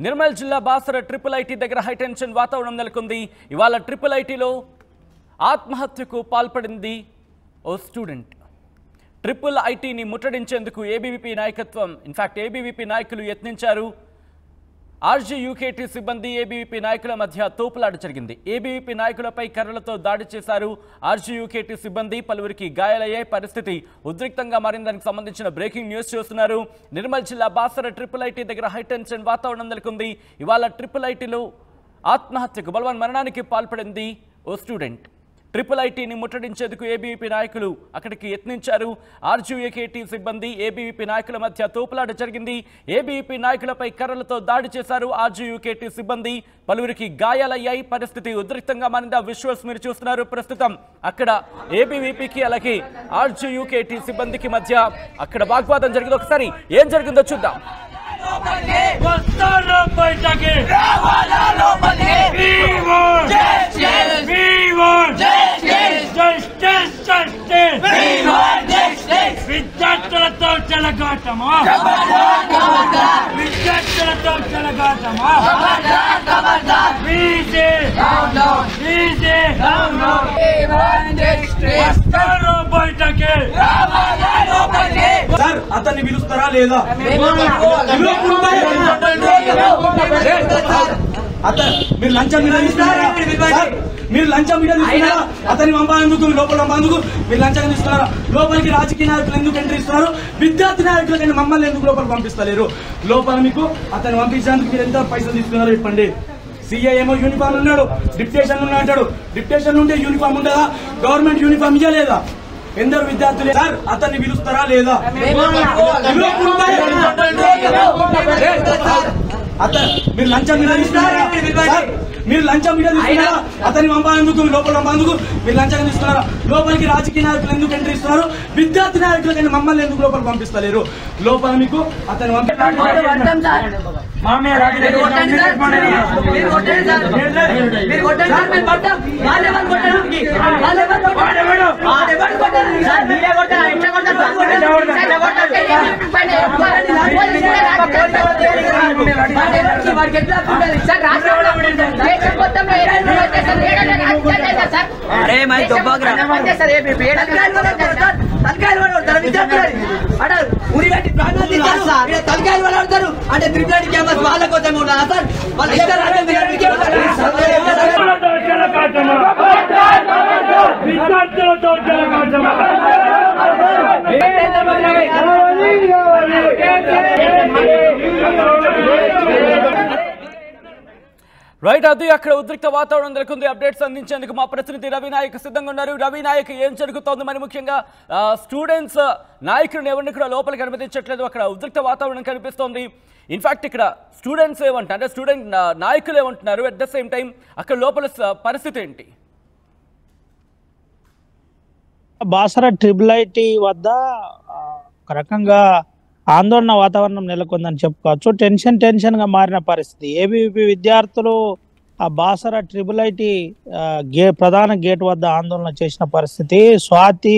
నిర్మల్ జిల్లా Basara triple IT దగ్గర high tension వాతావరణం నెలకొంది. ఇవాళ ట్రిపుల్ ఐటీలో ఆత్మహత్యకు పాల్పడింది ఓ స్టూడెంట్. ట్రిపుల్ ఐటీని ముట్టడించేందుకు ఏబీవీపీ నాయకత్వం ఏబీవీపీ నాయకులు యత్నించారు. ఆర్జీయూకేటీ సిబ్బంది ఏబీవీపీ నాయకుల మధ్య తోపులాట జరిగింది. ఏబీవీపీ నాయకులపై కర్రలతో దాడి చేశారు ఆర్జీయూకేటీ సిబ్బంది. పలువురికి గాయాలయ్యే పరిస్థితి ఉద్రిక్తంగా మారిందానికి సంబంధించిన బ్రేకింగ్ న్యూస్ చూస్తున్నారు. నిర్మల్ జిల్లా బాసర ట్రిపుల్ ఐటీ దగ్గర హై టెన్షన్ వాతావరణం నెలకొంది. ఇవాళ ట్రిపుల్ ఐటీలో ఆత్మహత్యకు బలవన్ మరణానికి పాల్పడింది ఓ స్టూడెంట్. ట్రిపుల్ ఐటీని ముట్టడించేందుకు ఏబీవీపీ నాయకులు అక్కడికి యత్నించారు. ఆర్జీయూకేటీ సిబ్బంది ఏబీవీపీ నాయకుల మధ్య తోపులాట జరిగింది. ఏబీవీపీ నాయకులపై కర్రలతో దాడి చేశారు ఆర్జీయూకేటీ సిబ్బంది. పలువురికి గాయాలయ్యాయి. పరిస్థితి ఉద్రిక్తంగా మారింది. విజువల్స్ మీరు చూస్తున్నారు ప్రస్తుతం. అక్కడ ఏబీవీపీకి అలాగే ఆర్జీయూకేటీ సిబ్బందికి మధ్య అక్కడ వాగ్వాదం జరిగింది. ఒకసారి ఏం జరిగిందో చూద్దాం. విద్యార్థులతో చెలగాటమా, విద్యార్థులతో చెలగాటమా, బయటకి సార్ అతన్ని పిలుస్తారా లేదా? మీరు లంచం మీద తీసుకున్నారా? మీరు లంచం మీద తీసుకున్నారా? అతన్ని పంపేందుకు లోపల పంపేందుకు మీరు లంచం తీసుకున్నారా? లోపలికి రాజకీయ నాయకులు ఎందుకు ఎంట్రీ ఇస్తున్నారు? విద్యార్థి నాయకులకైనా మమ్మల్ని ఎందుకు లోపల పంపిస్తలేరు? లోపల మీకు అతన్ని పంపించేందుకు మీరు ఎంత పైసలు తీసుకున్నారో చెప్పండి. సీఐ ఏమో యూనిఫామ్ ఉన్నాడు, డిప్యుటేషన్ ఉన్నా అంటాడు. డిప్యుటేషన్ ఉంటే యూనిఫామ్ ఉండదా? గవర్నమెంట్ యూనిఫామ్ ఇవ్వలేదా? ఎందరు విద్యార్థులు సార్ అతన్ని పిలుస్తారా లేదా? మీరు లంచం మీద తీసుకున్నారా? మీరు లంచం మీద తీసుకున్నారా? అతన్ని పంపేందుకు లోపల పంపేందుకు మీరు లంచం తీసుకున్నారా? లోపలికి రాజకీయ నాయకులు ఎందుకు ఎంట్రీ ఇస్తున్నారు? విద్యార్థి నాయకులకైనా మమ్మల్ని ఎందుకు లోపల పంపిస్తలేరు? లోపల మీకు అతన్ని अरे मैं తలకాయలు వాళ్ళు ఆడతారు అంటే త్రిపుల్ క్యాంపస్ వాళ్ళ కోసం ఉన్నారా సార్? వాళ్ళు రైట్, అది అక్కడ ఉద్రిక్త వాతావరణం నెలకొంది. అప్డేట్స్ అందించేందుకు మా ప్రతినిధి రవినాయక్ సిద్ధంగా ఉన్నారు. రవినాయక్, ఏం జరుగుతోంది? మరి ముఖ్యంగా స్టూడెంట్స్ నాయకులను ఎవరిని కూడా లోపలికి అనుమతించట్లేదు. అక్కడ ఉద్రిక్త వాతావరణం కనిపిస్తోంది. ఇన్ఫాక్ట్ ఇక్కడ స్టూడెంట్స్ ఏమంటారు అంటే స్టూడెంట్ నాయకులు ఏమంటున్నారు? అట్ ద సేమ్ టైం అక్కడ లోపల పరిస్థితి ఏంటి? బాసర ట్రిపుల్ ఐటీ వద్ద ఒక రకంగా ఆందోళన వాతావరణం నెలకొందని చెప్పుకోవచ్చు. టెన్షన్ గా మారిన పరిస్థితి. ఏబీవీపీ విద్యార్థులు ఆ బాసర ట్రిపుల్ ఐటీ ప్రధాన గేట్ వద్ద ఆందోళన చేసిన పరిస్థితి. స్వాతి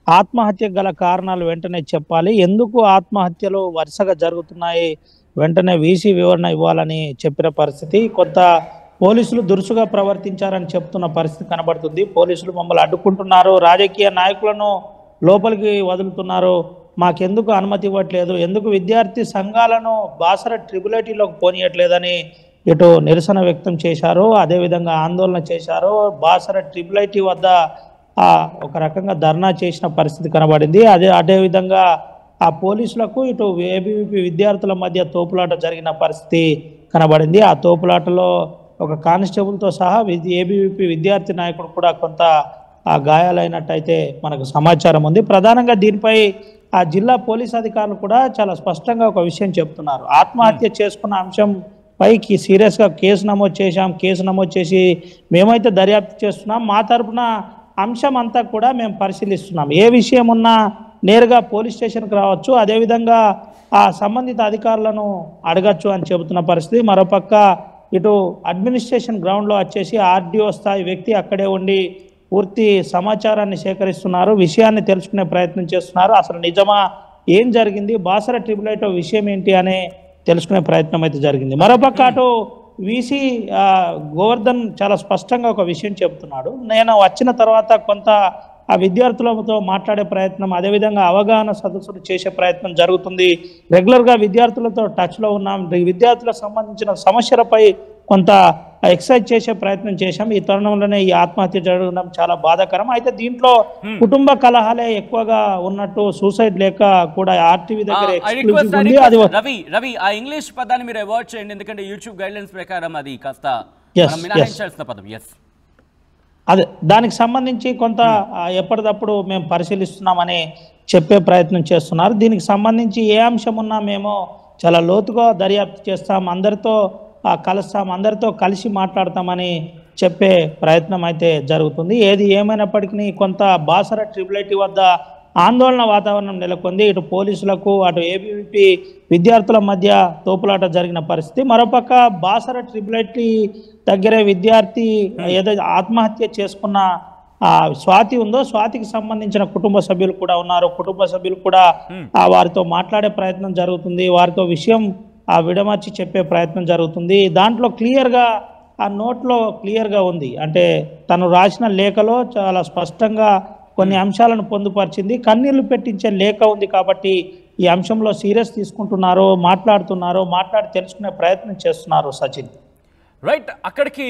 ఆత్మహత్యకు గల కారణాలు వెంటనే చెప్పాలి, ఎందుకు ఆత్మహత్యలు వరుసగా జరుగుతున్నాయి, వెంటనే వీసీ వివరణ ఇవ్వాలని చెప్పిన పరిస్థితి. కొంత పోలీసులు దురుసుగా ప్రవర్తించారని చెప్తున్న పరిస్థితి కనబడుతుంది. పోలీసులు మమ్మల్ని అడ్డుకుంటున్నారు, రాజకీయ నాయకులను లోపలికి వదులుతున్నారు, మాకెందుకు అనుమతి ఇవ్వట్లేదు, ఎందుకు విద్యార్థి సంఘాలను బాసర ట్రిపుల్ ఐటీలోకి పోనీయట్లేదని ఇటు నిరసన వ్యక్తం చేశారు. అదేవిధంగా ఆందోళన చేశారు. బాసర ట్రిపుల్ ఐటీ వద్ద ఒక రకంగా ధర్నా చేసిన పరిస్థితి కనబడింది. అదేవిధంగా ఆ పోలీసులకు ఇటు ఏబీవీపీ విద్యార్థుల మధ్య తోపులాట జరిగిన పరిస్థితి కనబడింది. ఆ తోపులాటలో ఒక కానిస్టేబుల్తో సహా ఏబీవీపీ విద్యార్థి నాయకుడు కూడా కొంత గాయాలైనట్టయితే మనకు సమాచారం ఉంది. ప్రధానంగా దీనిపై ఆ జిల్లా పోలీస్ అధికారులు కూడా చాలా స్పష్టంగా ఒక విషయం చెప్తున్నారు. ఆత్మహత్య చేసుకున్న అంశం పైకి సీరియస్గా కేసు నమోదు చేసి మేమైతే దర్యాప్తు చేస్తున్నాం. మా తరపున అంశం అంతా కూడా మేము పరిశీలిస్తున్నాం. ఏ విషయం ఉన్నా నేరుగా పోలీస్ స్టేషన్కి రావచ్చు, అదేవిధంగా ఆ సంబంధిత అధికారులను అడగచ్చు అని చెబుతున్న పరిస్థితి. మరోపక్క ఇటు అడ్మినిస్ట్రేషన్ గ్రౌండ్లో వచ్చేసి ఆర్డీఓ స్థాయి వ్యక్తి అక్కడే ఉండి పూర్తి సమాచారాన్ని సేకరిస్తున్నారు, విషయాన్ని తెలుసుకునే ప్రయత్నం చేస్తున్నారు. అసలు నిజమా, ఏం జరిగింది, బాసర ట్రిపుల్ ఐటీ విషయం ఏంటి అనే తెలుసుకునే ప్రయత్నం అయితే జరిగింది. మరోపక్క అటు వీసీ గోవర్ధన్ చాలా స్పష్టంగా ఒక విషయం చెబుతున్నాడు. నేను వచ్చిన తర్వాత కొంత ఆ విద్యార్థులతో మాట్లాడే ప్రయత్నం, అదేవిధంగా అవగాహన సదస్సులు చేసే ప్రయత్నం జరుగుతుంది. రెగ్యులర్గా విద్యార్థులతో టచ్లో ఉన్నాం. విద్యార్థులకు సంబంధించిన సమస్యలపై కొంత ఎక్సర్సైజ్ చేసే ప్రయత్నం చేశాం. ఈ తరుణంలోనే ఈ ఆత్మహత్య జరగడం చాలా బాధాకరం. అయితే దీంట్లో కుటుంబ కలహాలే ఎక్కువగా ఉన్నట్టు, సూసైడ్ లేక కూడా ఆర్టీవీ దగ్గర ఎక్స్క్లూజివ్ ఉంది. అది రవి ఆ ఇంగ్లీష్ పదాన్ని మీరు అవాయిడ్ చేయండి, ఎందుకంటే యూట్యూబ్ గైడ్లైన్స్ ప్రకారం అది కాస్త మినహాయించాల్సిన పదం. అదే దానికి సంబంధించి కొంత ఎప్పటికప్పుడు మేము పరిశీలిస్తున్నామని చెప్పే ప్రయత్నం చేస్తున్నారు. దీనికి సంబంధించి ఏ అంశం ఉన్నా మేము చాలా లోతుగా దర్యాప్తు చేస్తాం, అందరితో కలుస్తాం, అందరితో కలిసి మాట్లాడతామని చెప్పే ప్రయత్నం అయితే జరుగుతుంది. ఏది ఏమైనప్పటికీ కొంత బాసర ట్రిపుల్ వద్ద ఆందోళన వాతావరణం నెలకొంది. ఇటు పోలీసులకు అటు ఏబీవీపీ విద్యార్థుల మధ్య తోపులాట జరిగిన పరిస్థితి. మరోపక్క బాసర ట్రిపుల్ దగ్గరే విద్యార్థి ఏదైతే ఆత్మహత్య చేసుకున్న స్వాతి ఉందో, స్వాతికి సంబంధించిన కుటుంబ సభ్యులు కూడా ఉన్నారు. కుటుంబ సభ్యులు కూడా వారితో మాట్లాడే ప్రయత్నం జరుగుతుంది. వారితో విషయం విడమర్చి చెప్పే ప్రయత్నం జరుగుతుంది. దాంట్లో క్లియర్గా ఆ నోట్లో క్లియర్గా ఉంది, అంటే తను రాసిన లేఖలో చాలా స్పష్టంగా కొన్ని అంశాలను పొందుపరిచింది. కన్నీళ్లు పెట్టించే లేఖ ఉంది కాబట్టి ఈ అంశంలో సీరియస్ తీసుకుంటున్నారు, మాట్లాడి తెలుసుకునే ప్రయత్నం చేస్తున్నారు. సచిన్ రైట్, అక్కడికి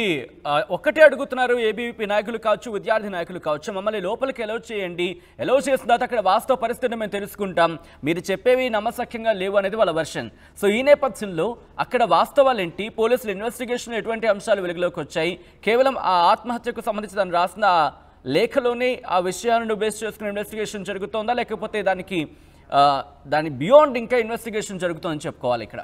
ఒక్కటే అడుగుతున్నారు ఏబీవీపీ నాయకులు కావచ్చు, విద్యార్థి నాయకులు కావచ్చు, మమ్మల్ని లోపలికి ఎలౌ చేయండి, ఎలౌ చేసిన తర్వాత అక్కడ వాస్తవ పరిస్థితిని మేము తెలుసుకుంటాం, మీరు చెప్పేవి నమ్మసక్యంగా లేవు అనేది వాళ్ళ వర్షన్. సో ఈ నేపథ్యంలో అక్కడ వాస్తవాలు ఏంటి, పోలీసులు ఇన్వెస్టిగేషన్ ఎటువంటి అంశాలు వెలుగులోకి వచ్చాయి, కేవలం ఆ ఆత్మహత్యకు సంబంధించి దాన్ని రాసిన లేఖలోనే ఆ విషయాలను బేస్ చేసుకుని ఇన్వెస్టిగేషన్ జరుగుతుందా, లేకపోతే దాని బియాండ్ ఇంకా ఇన్వెస్టిగేషన్ జరుగుతుందని చెప్పుకోవాలి. ఇక్కడ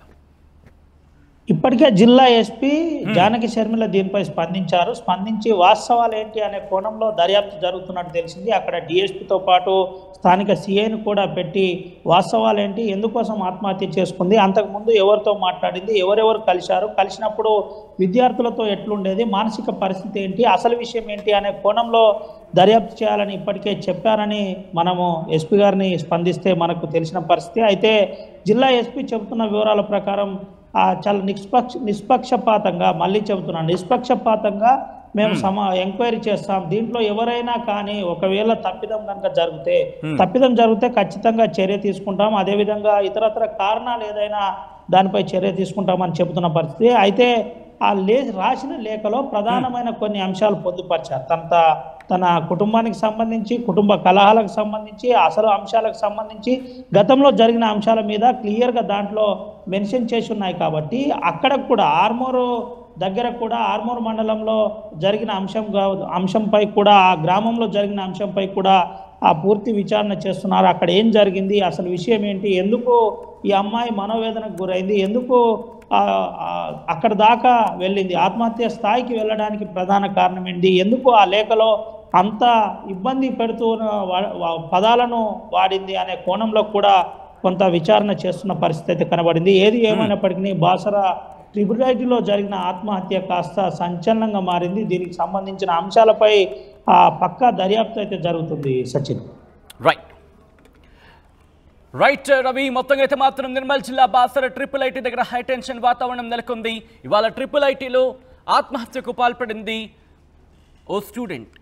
ఇప్పటికే జిల్లా ఎస్పీ జానకి శర్మిల దీనిపై స్పందించి వాస్తవాలు ఏంటి అనే కోణంలో దర్యాప్తు జరుగుతున్నట్టు తెలిసింది. అక్కడ డిఎస్పీతో పాటు స్థానిక సిఐని కూడా పెట్టి వాస్తవాలు ఏంటి, ఎందుకోసం ఆత్మహత్య చేసుకుంది, అంతకుముందు ఎవరితో మాట్లాడింది, ఎవరెవరు కలిసినప్పుడు విద్యార్థులతో ఎట్లుండేది, మానసిక పరిస్థితి ఏంటి, అసలు విషయం ఏంటి అనే కోణంలో దర్యాప్తు చేయాలని ఇప్పటికే చెప్పారని మనము ఎస్పీ గారిని స్పందిస్తే మనకు తెలిసిన పరిస్థితి. అయితే జిల్లా ఎస్పీ చెబుతున్న వివరాల ప్రకారం చాలా నిష్పక్షపాతంగా, మళ్ళీ చెబుతున్నాను, నిష్పక్షపాతంగా మేము ఎంక్వైరీ చేస్తాం. దీంట్లో ఎవరైనా కానీ ఒకవేళ తప్పిదం జరిగితే ఖచ్చితంగా చర్య తీసుకుంటాం. అదేవిధంగా ఇతరత్ర కారణాలు ఏదైనా దానిపై చర్య తీసుకుంటామని చెబుతున్న పరిస్థితి. అయితే ఆ రాసిన లేఖలో ప్రధానమైన కొన్ని అంశాలు పొందుపరిచారు. తన కుటుంబానికి సంబంధించి, కుటుంబ కలహాలకు సంబంధించి, అసలు అంశాలకు సంబంధించి, గతంలో జరిగిన అంశాల మీద క్లియర్గా దాంట్లో మెన్షన్ చేసి ఉన్నాయి. కాబట్టి అక్కడ కూడా ఆర్మూర్ మండలంలో జరిగిన అంశంపై కూడా, ఆ గ్రామంలో జరిగిన అంశంపై కూడా పూర్తి విచారణ చేస్తున్నారు. అక్కడ ఏం జరిగింది, అసలు విషయం ఏంటి, ఎందుకు ఈ అమ్మాయి మనోవేదనకు గురైంది, ఎందుకు అక్కడ దాకా వెళ్ళింది, ఆత్మహత్య స్థాయికి వెళ్ళడానికి ప్రధాన కారణం ఏంటి, ఎందుకు ఆ లేఖలో అంత ఇబ్బంది పెడుతూ పదాలను వాడింది అనే కోణంలో కూడా కొంత విచారణ చేస్తున్న పరిస్థితి అయితే కనబడింది. ఏది ఏమైనప్పటికీ బాసర ట్రిపుల్ ఐటీలో జరిగిన ఆత్మహత్య కాస్త సంచలనంగా మారింది. దీనికి సంబంధించిన అంశాలపై పక్కా దర్యాప్తు అయితే జరుగుతుంది. సచిన్ రైట్ రవి, మొత్తంగా అయితే మాత్రం నిర్మల్ జిల్లా బాసర ట్రిపుల్ ఐటీ దగ్గర హైటెన్షన్ వాతావరణం నెలకొంది. ఇవాళ ట్రిపుల్ ఐటీలో ఆత్మహత్యకు పాల్పడింది ఓ స్టూడెంట్.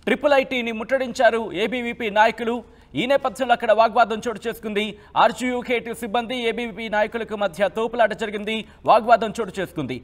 ట్రిపుల్ ఐటీని ముట్టడించారు ఏబీవీపీ నాయకులు. ఈ నేపథ్యంలో అక్కడ వాగ్వాదం చోటు చేసుకుంది. ఆర్జీయూకేటీ సిబ్బంది ఏబీవీపీ నాయకులకు మధ్య తోపులాట జరిగింది, వాగ్వాదం చోటు చేసుకుంది.